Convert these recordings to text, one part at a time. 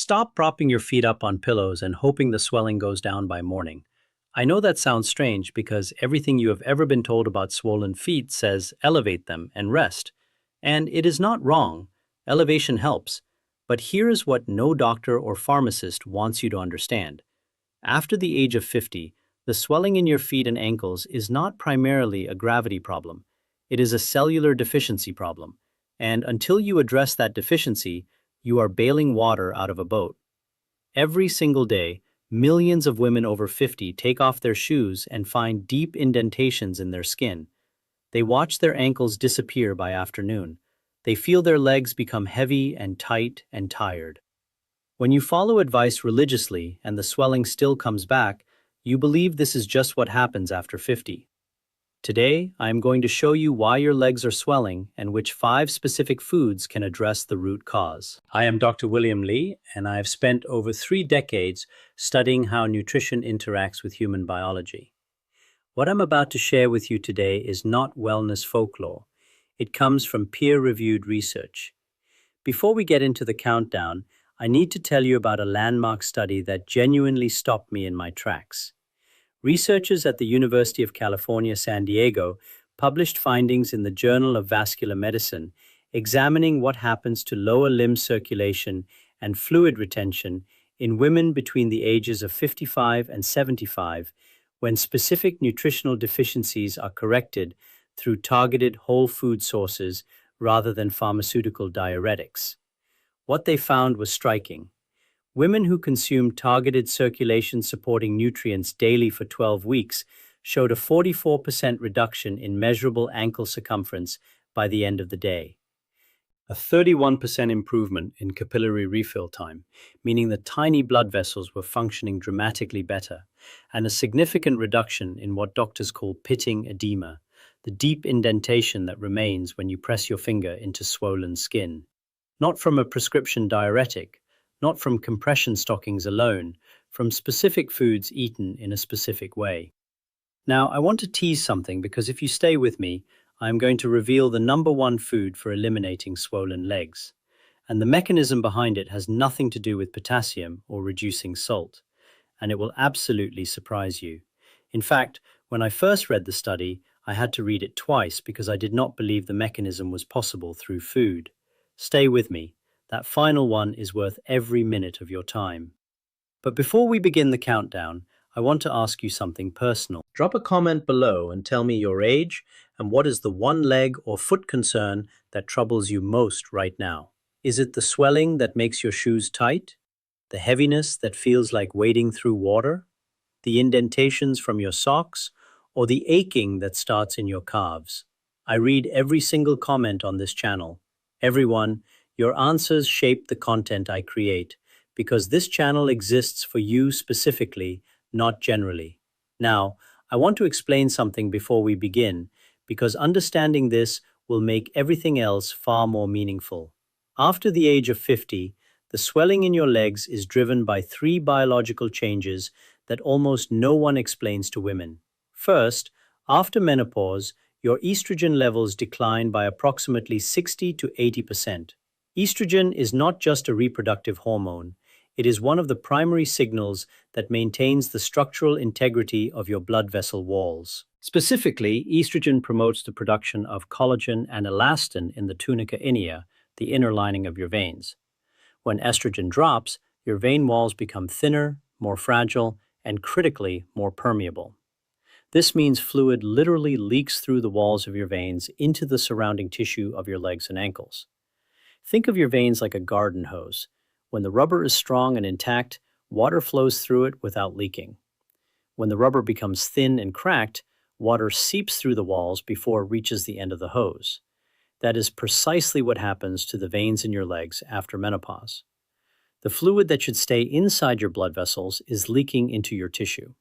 Stop propping your feet up on pillows and hoping the swelling goes down by morning. I know that sounds strange because everything you have ever been told about swollen feet says elevate them and rest. And it is not wrong. Elevation helps. But here is what no doctor or pharmacist wants you to understand. After the age of 50, the swelling in your feet and ankles is not primarily a gravity problem. It is a cellular deficiency problem. And until you address that deficiency, you are bailing water out of a boat. Every single day, millions of women over 50 take off their shoes and find deep indentations in their skin. They watch their ankles disappear by afternoon. They feel their legs become heavy and tight and tired. When you follow advice religiously and the swelling still comes back, you believe this is just what happens after 50. Today, I am going to show you why your legs are swelling and which 5 specific foods can address the root cause. I am Dr. William Lee, and I have spent over 3 decades studying how nutrition interacts with human biology. What I'm about to share with you today is not wellness folklore. It comes from peer-reviewed research. Before we get into the countdown, I need to tell you about a landmark study that genuinely stopped me in my tracks. Researchers at the University of California, San Diego published findings in the Journal of Vascular Medicine examining what happens to lower limb circulation and fluid retention in women between the ages of 55 and 75 when specific nutritional deficiencies are corrected through targeted whole food sources rather than pharmaceutical diuretics. What they found was striking. Women who consumed targeted circulation-supporting nutrients daily for 12 weeks showed a 44% reduction in measurable ankle circumference by the end of the day. A 31% improvement in capillary refill time, meaning the tiny blood vessels were functioning dramatically better, and a significant reduction in what doctors call pitting edema, the deep indentation that remains when you press your finger into swollen skin. Not from a prescription diuretic, not from compression stockings alone, from specific foods eaten in a specific way. Now, I want to tease something because if you stay with me, I'm going to reveal the number 1 food for eliminating swollen legs. And the mechanism behind it has nothing to do with potassium or reducing salt. And it will absolutely surprise you. In fact, when I first read the study, I had to read it twice because I did not believe the mechanism was possible through food. Stay with me. That final one is worth every minute of your time. But before we begin the countdown, I want to ask you something personal. Drop a comment below and tell me your age and what is the one leg or foot concern that troubles you most right now. Is it the swelling that makes your shoes tight? The heaviness that feels like wading through water? The indentations from your socks? Or the aching that starts in your calves? I read every single comment on this channel. Everyone, your answers shape the content I create, because this channel exists for you specifically, not generally. Now, I want to explain something before we begin, because understanding this will make everything else far more meaningful. After the age of 50, the swelling in your legs is driven by 3 biological changes that almost no one explains to women. First, after menopause, your estrogen levels decline by approximately 60 to 80%. Estrogen is not just a reproductive hormone. It is one of the primary signals that maintains the structural integrity of your blood vessel walls. Specifically, estrogen promotes the production of collagen and elastin in the tunica inea, the inner lining of your veins. When estrogen drops, your vein walls become thinner, more fragile, and critically more permeable. This means fluid literally leaks through the walls of your veins into the surrounding tissue of your legs and ankles. Think of your veins like a garden hose. When the rubber is strong and intact, water flows through it without leaking. When the rubber becomes thin and cracked, water seeps through the walls before it reaches the end of the hose. That is precisely what happens to the veins in your legs after menopause. The fluid that should stay inside your blood vessels is leaking into your tissue.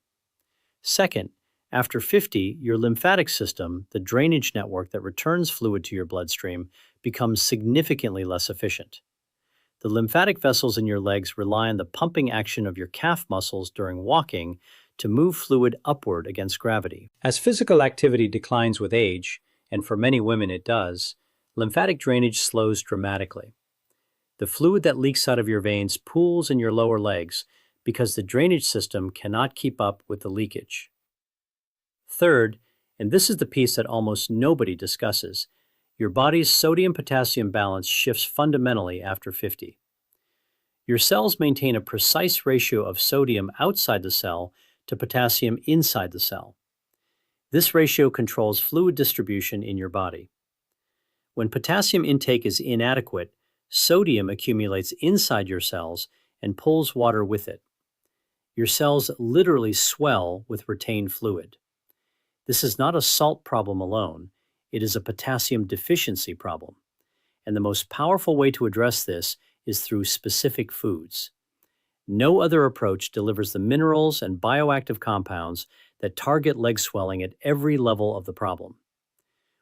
Second, after 50, your lymphatic system, the drainage network that returns fluid to your bloodstream, becomes significantly less efficient. The lymphatic vessels in your legs rely on the pumping action of your calf muscles during walking to move fluid upward against gravity. As physical activity declines with age, and for many women it does, lymphatic drainage slows dramatically. The fluid that leaks out of your veins pools in your lower legs because the drainage system cannot keep up with the leakage. Third, and this is the piece that almost nobody discusses, your body's sodium-potassium balance shifts fundamentally after 50. Your cells maintain a precise ratio of sodium outside the cell to potassium inside the cell. This ratio controls fluid distribution in your body. When potassium intake is inadequate, sodium accumulates inside your cells and pulls water with it. Your cells literally swell with retained fluid. This is not a salt problem alone, it is a potassium deficiency problem. And the most powerful way to address this is through specific foods. No other approach delivers the minerals and bioactive compounds that target leg swelling at every level of the problem.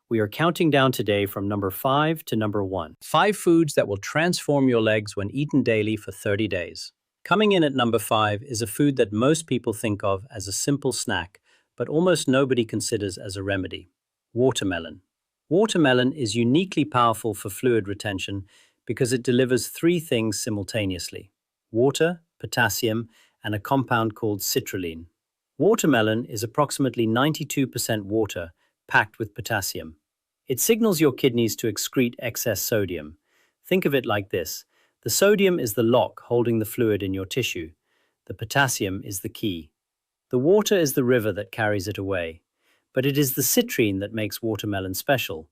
We are counting down today from number 5 to number 1. 5 foods that will transform your legs when eaten daily for 30 days. Coming in at number 5 is a food that most people think of as a simple snack, but almost nobody considers as a remedy: watermelon. Watermelon is uniquely powerful for fluid retention because it delivers 3 things simultaneously: water, potassium, and a compound called citrulline. Watermelon is approximately 92% water packed with potassium. It signals your kidneys to excrete excess sodium. Think of it like this: the sodium is the lock holding the fluid in your tissue. The potassium is the key. The water is the river that carries it away, but it is the citrine that makes watermelon special.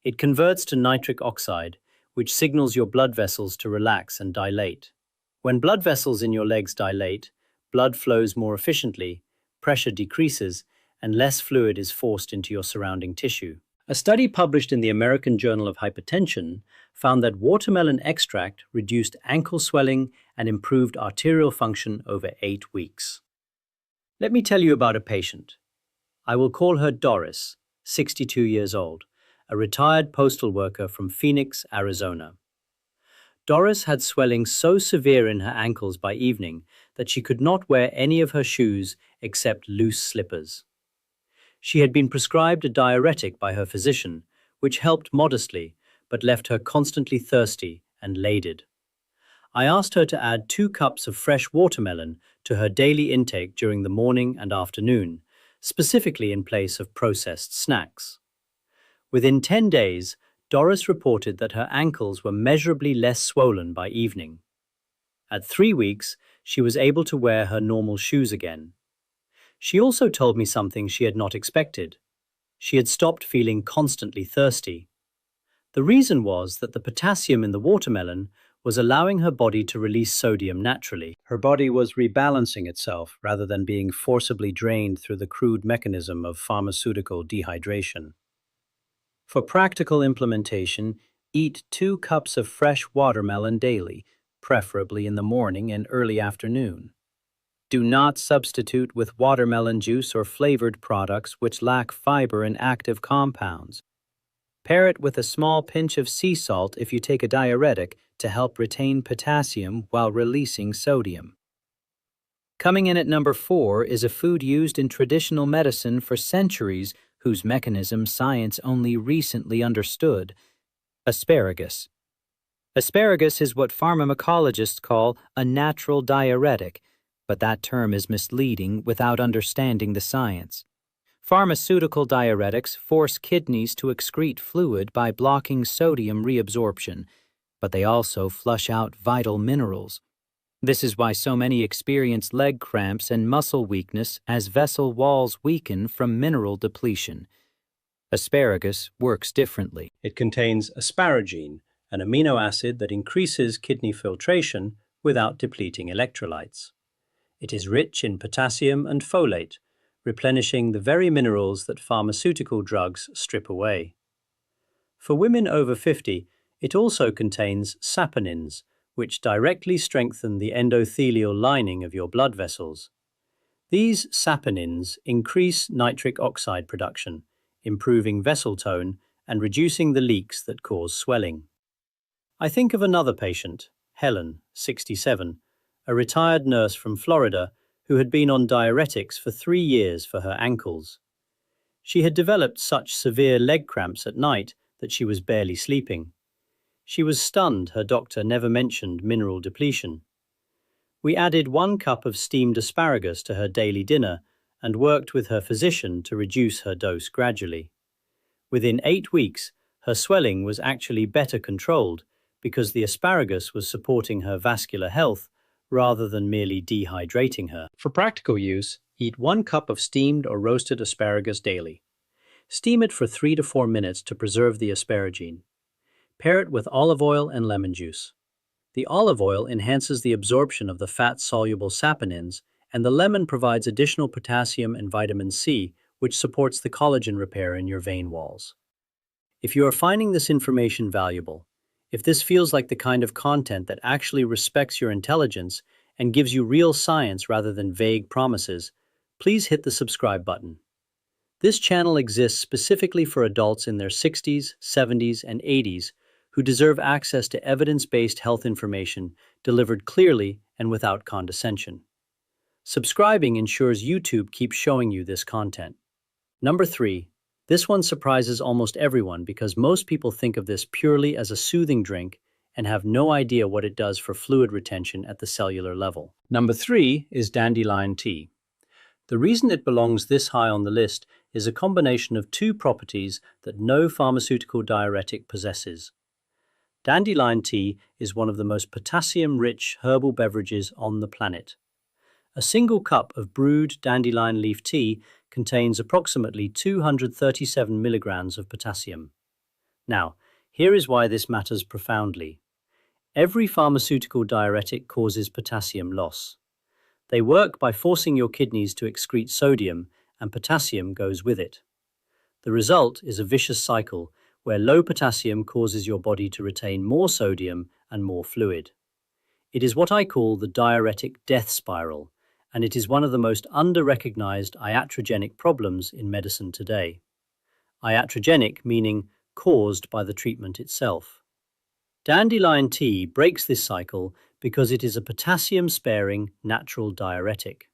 It converts to nitric oxide, which signals your blood vessels to relax and dilate. When blood vessels in your legs dilate, blood flows more efficiently, pressure decreases, and less fluid is forced into your surrounding tissue. A study published in the American Journal of Hypertension found that watermelon extract reduced ankle swelling and improved arterial function over 8 weeks. Let me tell you about a patient. I will call her Doris, 62 years old, a retired postal worker from Phoenix, Arizona. Doris had swelling so severe in her ankles by evening that she could not wear any of her shoes except loose slippers. She had been prescribed a diuretic by her physician, which helped modestly, but left her constantly thirsty and laded. I asked her to add 2 cups of fresh watermelon to her daily intake during the morning and afternoon, specifically in place of processed snacks. Within 10 days, Doris reported that her ankles were measurably less swollen by evening. At 3 weeks, she was able to wear her normal shoes again. She also told me something she had not expected. She had stopped feeling constantly thirsty. The reason was that the potassium in the watermelon was allowing her body to release sodium naturally. Her body was rebalancing itself rather than being forcibly drained through the crude mechanism of pharmaceutical dehydration. For practical implementation, eat 2 cups of fresh watermelon daily, preferably in the morning and early afternoon. Do not substitute with watermelon juice or flavored products which lack fiber and active compounds. Pair it with a small pinch of sea salt if you take a diuretic to help retain potassium while releasing sodium. Coming in at number 4 is a food used in traditional medicine for centuries whose mechanism science only recently understood: asparagus. Asparagus is what pharmacologists call a natural diuretic, but that term is misleading without understanding the science. Pharmaceutical diuretics force kidneys to excrete fluid by blocking sodium reabsorption, but they also flush out vital minerals. This is why so many experience leg cramps and muscle weakness as vessel walls weaken from mineral depletion. Asparagus works differently. It contains asparagine, an amino acid that increases kidney filtration without depleting electrolytes. It is rich in potassium and folate, replenishing the very minerals that pharmaceutical drugs strip away. For women over 50, it also contains saponins, which directly strengthen the endothelial lining of your blood vessels. These saponins increase nitric oxide production, improving vessel tone and reducing the leaks that cause swelling. I think of another patient, Helen, 67, a retired nurse from Florida who had been on diuretics for 3 years for her ankles. She had developed such severe leg cramps at night that she was barely sleeping. She was stunned her doctor never mentioned mineral depletion. We added 1 cup of steamed asparagus to her daily dinner and worked with her physician to reduce her dose gradually. Within 8 weeks, her swelling was actually better controlled because the asparagus was supporting her vascular health rather than merely dehydrating her. For practical use, eat 1 cup of steamed or roasted asparagus daily. Steam it for 3 to 4 minutes to preserve the asparagine. Pair it with olive oil and lemon juice. The olive oil enhances the absorption of the fat-soluble saponins, and the lemon provides additional potassium and vitamin C, which supports the collagen repair in your vein walls. If you are finding this information valuable, if this feels like the kind of content that actually respects your intelligence and gives you real science rather than vague promises, please hit the subscribe button. This channel exists specifically for adults in their 60s, 70s, and 80s who deserve access to evidence-based health information delivered clearly and without condescension. Subscribing ensures YouTube keeps showing you this content. Number 3. This one surprises almost everyone because most people think of this purely as a soothing drink and have no idea what it does for fluid retention at the cellular level. Number 3 is dandelion tea. The reason it belongs this high on the list is a combination of 2 properties that no pharmaceutical diuretic possesses. Dandelion tea is one of the most potassium-rich herbal beverages on the planet. A single cup of brewed dandelion leaf tea contains approximately 237 milligrams of potassium. Now, here is why this matters profoundly. Every pharmaceutical diuretic causes potassium loss. They work by forcing your kidneys to excrete sodium, and potassium goes with it. The result is a vicious cycle where low potassium causes your body to retain more sodium and more fluid. It is what I call the diuretic death spiral, and it is one of the most under-recognized iatrogenic problems in medicine today. Iatrogenic meaning caused by the treatment itself. Dandelion tea breaks this cycle because it is a potassium-sparing natural diuretic.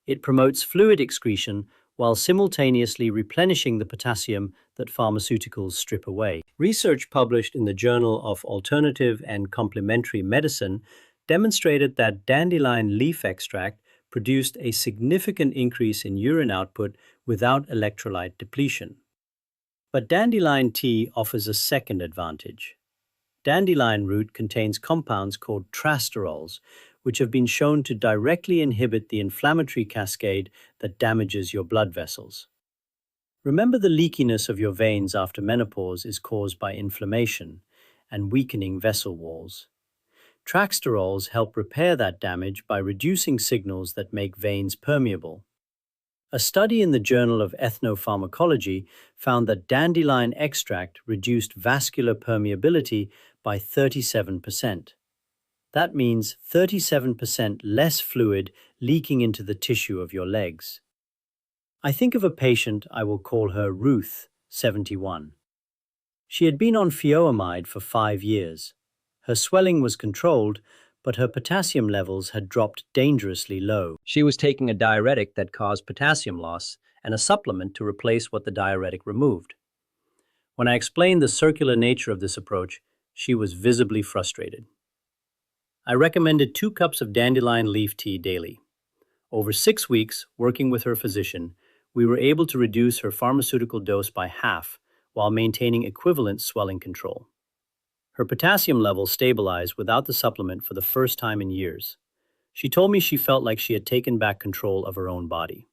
It promotes fluid excretion while simultaneously replenishing the potassium that pharmaceuticals strip away. Research published in the Journal of Alternative and Complementary Medicine demonstrated that dandelion leaf extract produced a significant increase in urine output without electrolyte depletion. But dandelion tea offers a second advantage. Dandelion root contains compounds called trasterols, which have been shown to directly inhibit the inflammatory cascade that damages your blood vessels. Remember, the leakiness of your veins after menopause is caused by inflammation and weakening vessel walls. Trasterols help repair that damage by reducing signals that make veins permeable. A study in the Journal of Ethnopharmacology found that dandelion extract reduced vascular permeability by 37%. That means 37% less fluid leaking into the tissue of your legs. I think of a patient, I will call her Ruth, 71. She had been on furosemide for 5 years. Her swelling was controlled, but her potassium levels had dropped dangerously low. She was taking a diuretic that caused potassium loss and a supplement to replace what the diuretic removed. When I explained the circular nature of this approach, she was visibly frustrated. I recommended 2 cups of dandelion leaf tea daily. Over 6 weeks, working with her physician, we were able to reduce her pharmaceutical dose by half while maintaining equivalent swelling control. Her potassium levels stabilized without the supplement for the first time in years. She told me she felt like she had taken back control of her own body.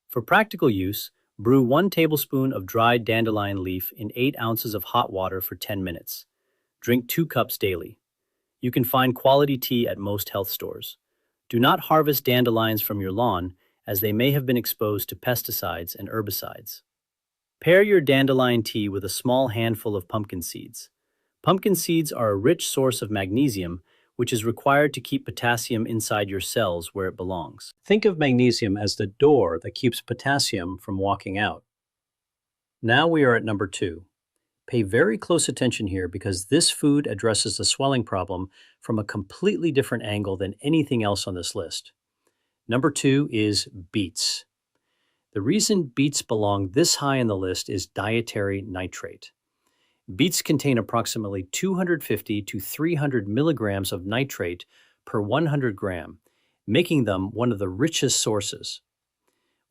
For practical use, brew 1 tablespoon of dried dandelion leaf in 8 ounces of hot water for 10 minutes. Drink 2 cups daily. You can find quality tea at most health stores. Do not harvest dandelions from your lawn, as they may have been exposed to pesticides and herbicides. Pair your dandelion tea with a small handful of pumpkin seeds. Pumpkin seeds are a rich source of magnesium, which is required to keep potassium inside your cells where it belongs. Think of magnesium as the door that keeps potassium from walking out. Now we are at number 2. Pay very close attention here because this food addresses the swelling problem from a completely different angle than anything else on this list. Number 2 is beets. The reason beets belong this high on the list is dietary nitrate. Beets contain approximately 250 to 300 milligrams of nitrate per 100 gram, making them one of the richest sources.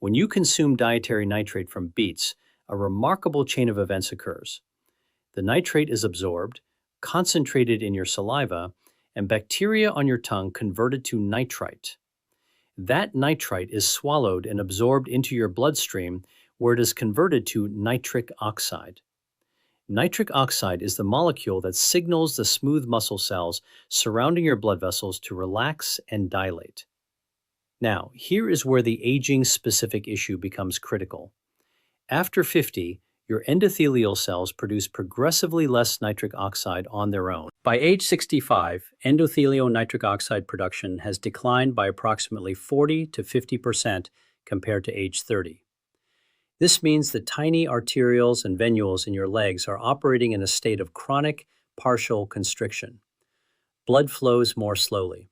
When you consume dietary nitrate from beets, a remarkable chain of events occurs. The nitrate is absorbed, concentrated in your saliva, and bacteria on your tongue converted to nitrite. That nitrite is swallowed and absorbed into your bloodstream, where it is converted to nitric oxide. Nitric oxide is the molecule that signals the smooth muscle cells surrounding your blood vessels to relax and dilate. Now, here is where the aging-specific issue becomes critical. After 50, your endothelial cells produce progressively less nitric oxide on their own. By age 65, endothelial nitric oxide production has declined by approximately 40 to 50% compared to age 30. This means that tiny arterioles and venules in your legs are operating in a state of chronic partial constriction. Blood flows more slowly.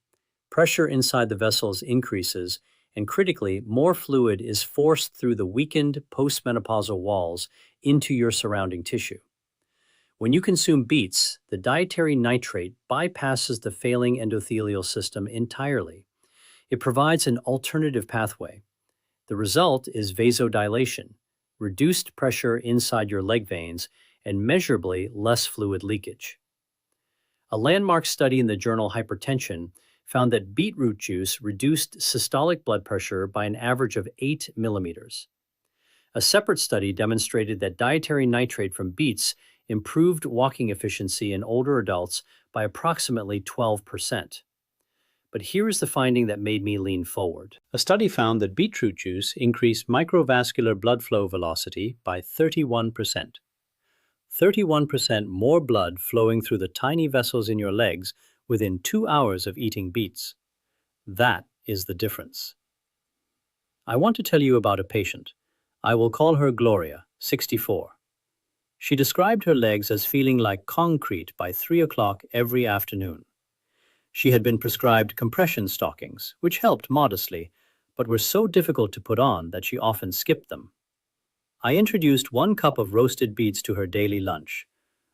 Pressure inside the vessels increases, and critically, more fluid is forced through the weakened postmenopausal walls into your surrounding tissue. When you consume beets, the dietary nitrate bypasses the failing endothelial system entirely. It provides an alternative pathway. The result is vasodilation, reduced pressure inside your leg veins, and measurably less fluid leakage. A landmark study in the journal Hypertension found that beetroot juice reduced systolic blood pressure by an average of 8 millimeters. A separate study demonstrated that dietary nitrate from beets improved walking efficiency in older adults by approximately 12%. But here is the finding that made me lean forward. A study found that beetroot juice increased microvascular blood flow velocity by 31%. 31% more blood flowing through the tiny vessels in your legs within 2 hours of eating beets. That is the difference. I want to tell you about a patient. I will call her Gloria, 64. She described her legs as feeling like concrete by 3 o'clock every afternoon. She had been prescribed compression stockings, which helped modestly, but were so difficult to put on that she often skipped them. I introduced 1 cup of roasted beets to her daily lunch.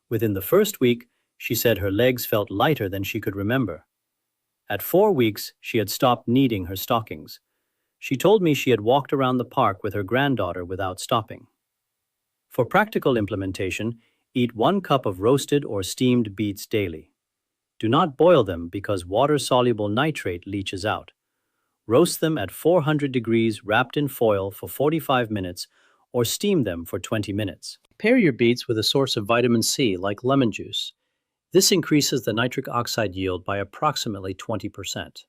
Within the first week, she said her legs felt lighter than she could remember. At 4 weeks, she had stopped needing her stockings. She told me she had walked around the park with her granddaughter without stopping. For practical implementation, eat 1 cup of roasted or steamed beets daily. Do not boil them because water-soluble nitrate leaches out. Roast them at 400 degrees wrapped in foil for 45 minutes or steam them for 20 minutes. Pair your beets with a source of vitamin C like lemon juice. This increases the nitric oxide yield by approximately 20%.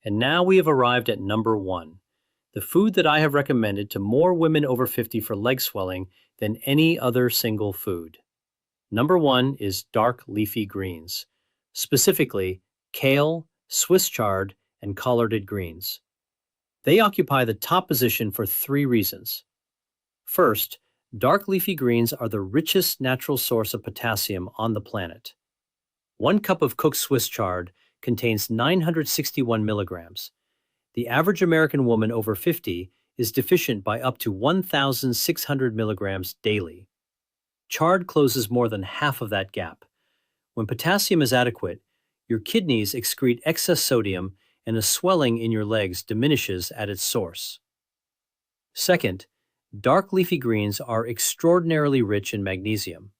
And now we have arrived at number 1, the food that I have recommended to more women over 50 for leg swelling than any other single food. Number 1 is dark leafy greens, specifically kale, Swiss chard, and collarded greens. They occupy the top position for 3 reasons. First, dark leafy greens are the richest natural source of potassium on the planet. 1 cup of cooked Swiss chard contains 961 milligrams. The average American woman over 50 is deficient by up to 1,600 milligrams daily. Chard closes more than half of that gap. When potassium is adequate, your kidneys excrete excess sodium and the swelling in your legs diminishes at its source. Second, dark leafy greens are extraordinarily rich in magnesium.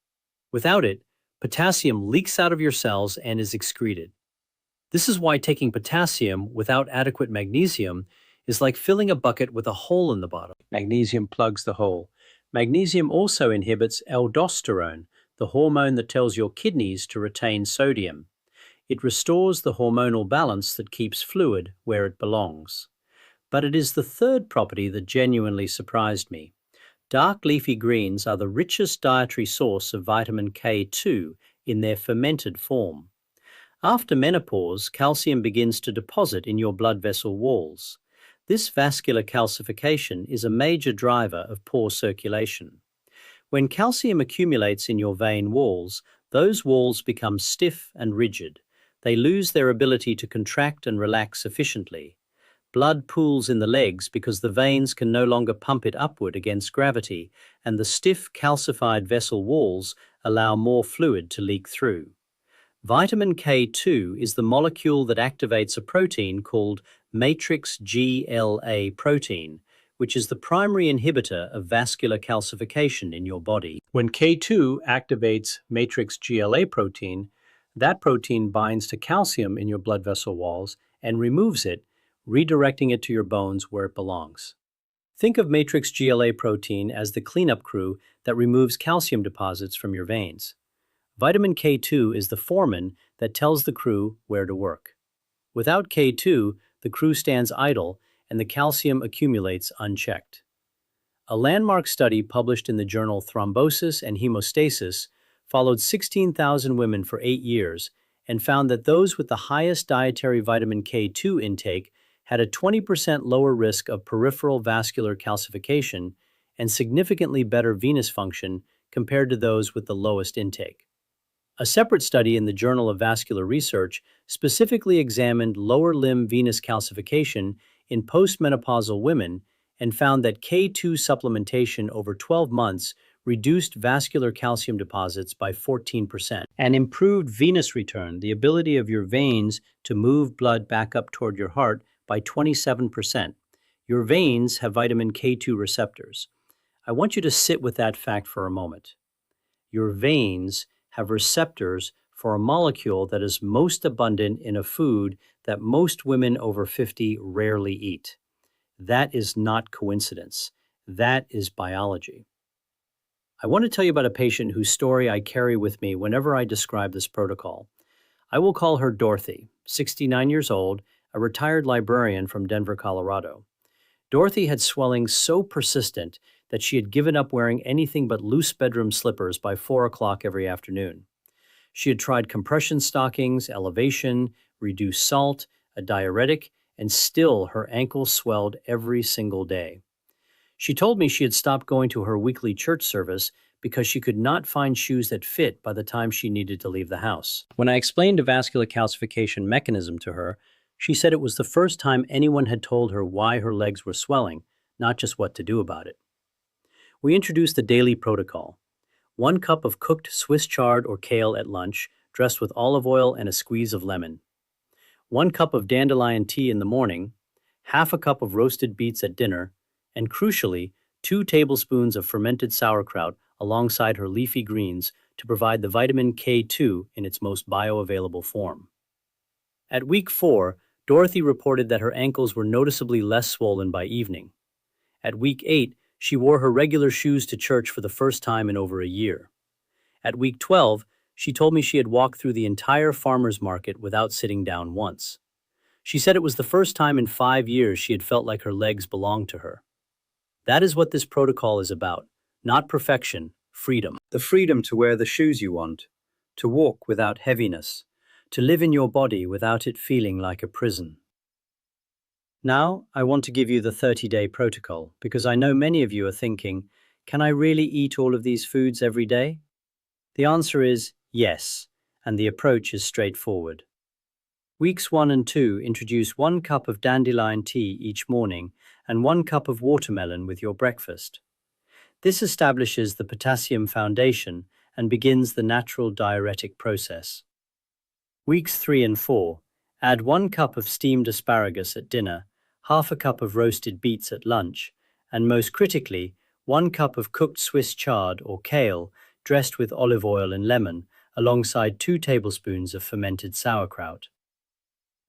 Without it, potassium leaks out of your cells and is excreted. This is why taking potassium without adequate magnesium is like filling a bucket with a hole in the bottom. Magnesium plugs the hole. Magnesium also inhibits aldosterone, the hormone that tells your kidneys to retain sodium. It restores the hormonal balance that keeps fluid where it belongs. But it is the third property that genuinely surprised me. Dark leafy greens are the richest dietary source of vitamin K2 in their fermented form. After menopause, calcium begins to deposit in your blood vessel walls. This vascular calcification is a major driver of poor circulation. When calcium accumulates in your vein walls, those walls become stiff and rigid. They lose their ability to contract and relax efficiently. Blood pools in the legs because the veins can no longer pump it upward against gravity, and the stiff, calcified vessel walls allow more fluid to leak through. Vitamin K2 is the molecule that activates a protein called matrix GLA protein, which is the primary inhibitor of vascular calcification in your body. When K2 activates matrix GLA protein, that protein binds to calcium in your blood vessel walls and removes it, redirecting it to your bones where it belongs. Think of matrix GLA protein as the cleanup crew that removes calcium deposits from your veins. Vitamin K2 is the foreman that tells the crew where to work. Without K2, the crew stands idle and the calcium accumulates unchecked. A landmark study published in the journal Thrombosis and Hemostasis followed 16,000 women for 8 years and found that those with the highest dietary vitamin K2 intake had a 20% lower risk of peripheral vascular calcification and significantly better venous function compared to those with the lowest intake. A separate study in the Journal of Vascular Research specifically examined lower limb venous calcification in postmenopausal women and found that K2 supplementation over 12 months reduced vascular calcium deposits by 14% and improved venous return, the ability of your veins to move blood back up toward your heart, by 27%. Your veins have vitamin K2 receptors. I want you to sit with that fact for a moment. Your veins have receptors for a molecule that is most abundant in a food that most women over 50 rarely eat. That is not coincidence. That is biology. I want to tell you about a patient whose story I carry with me whenever I describe this protocol. I will call her Dorothy, 69 years old, a retired librarian from Denver, Colorado. Dorothy had swelling so persistent that she had given up wearing anything but loose bedroom slippers by 4 o'clock every afternoon. She had tried compression stockings, elevation, reduced salt, a diuretic, and still her ankles swelled every single day. She told me she had stopped going to her weekly church service because she could not find shoes that fit by the time she needed to leave the house. When I explained the vascular calcification mechanism to her, she said it was the first time anyone had told her why her legs were swelling, not just what to do about it. We introduced the daily protocol. 1 cup of cooked Swiss chard or kale at lunch, dressed with olive oil and a squeeze of lemon. 1 cup of dandelion tea in the morning, half a cup of roasted beets at dinner, and crucially, 2 tablespoons of fermented sauerkraut alongside her leafy greens to provide the vitamin K2 in its most bioavailable form. At week 4, Dorothy reported that her ankles were noticeably less swollen by evening. At week 8, she wore her regular shoes to church for the first time in over a year. At week 12, she told me she had walked through the entire farmer's market without sitting down once. She said it was the first time in 5 years she had felt like her legs belonged to her. That is what this protocol is about. Not perfection, freedom. The freedom to wear the shoes you want, to walk without heaviness, to live in your body without it feeling like a prison. Now, I want to give you the 30-day protocol because I know many of you are thinking, can I really eat all of these foods every day? The answer is yes, and the approach is straightforward. Weeks 1 and 2 introduce 1 cup of dandelion tea each morning and 1 cup of watermelon with your breakfast. This establishes the potassium foundation and begins the natural diuretic process. Weeks 3 and 4, add 1 cup of steamed asparagus at dinner, half a cup of roasted beets at lunch, and most critically, 1 cup of cooked Swiss chard or kale dressed with olive oil and lemon, alongside 2 tablespoons of fermented sauerkraut.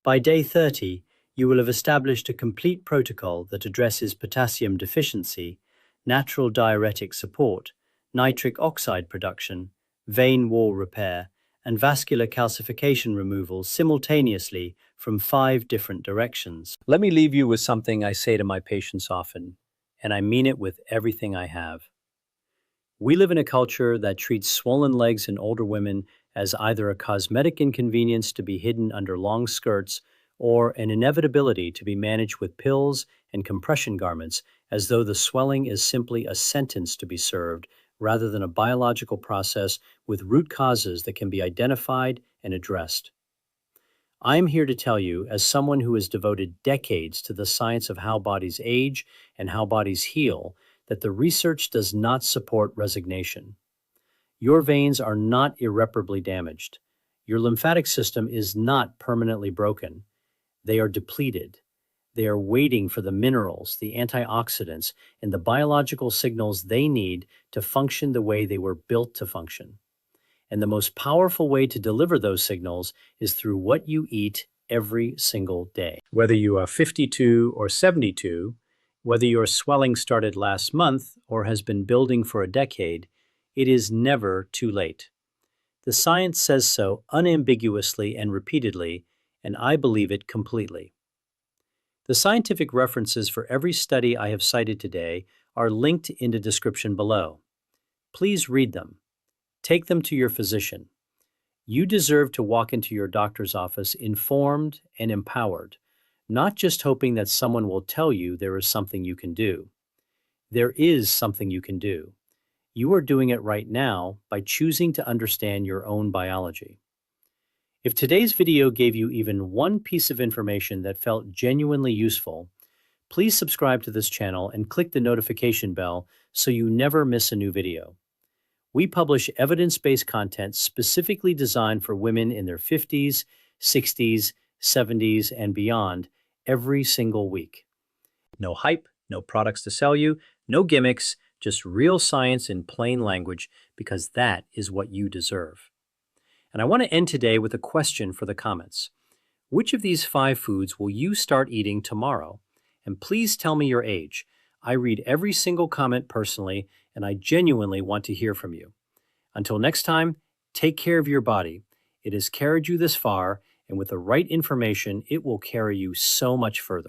By day 30, you will have established a complete protocol that addresses potassium deficiency, natural diuretic support, nitric oxide production, vein wall repair, and vascular calcification removal simultaneously from 5 different directions. Let me leave you with something I say to my patients often, and I mean it with everything I have. We live in a culture that treats swollen legs in older women as either a cosmetic inconvenience to be hidden under long skirts or an inevitability to be managed with pills and compression garments, as though the swelling is simply a sentence to be served rather than a biological process with root causes that can be identified and addressed. I'm here to tell you, as someone who has devoted decades to the science of how bodies age and how bodies heal, that the research does not support resignation. Your veins are not irreparably damaged. Your lymphatic system is not permanently broken. They are depleted. They are waiting for the minerals, the antioxidants, and the biological signals they need to function the way they were built to function. And the most powerful way to deliver those signals is through what you eat every single day. Whether you are 52 or 72, whether your swelling started last month or has been building for a decade, it is never too late. The science says so unambiguously and repeatedly, and I believe it completely. The scientific references for every study I have cited today are linked in the description below. Please read them. Take them to your physician. You deserve to walk into your doctor's office informed and empowered, not just hoping that someone will tell you there is something you can do. There is something you can do. You are doing it right now by choosing to understand your own biology. If today's video gave you even one piece of information that felt genuinely useful, please subscribe to this channel and click the notification bell so you never miss a new video. We publish evidence-based content specifically designed for women in their 50s, 60s, 70s, and beyond every single week. No hype, no products to sell you, no gimmicks, just real science in plain language, because that is what you deserve. And I want to end today with a question for the comments. Which of these 5 foods will you start eating tomorrow? And please tell me your age. I read every single comment personally, and I genuinely want to hear from you. Until next time, take care of your body. It has carried you this far, and with the right information, it will carry you so much further.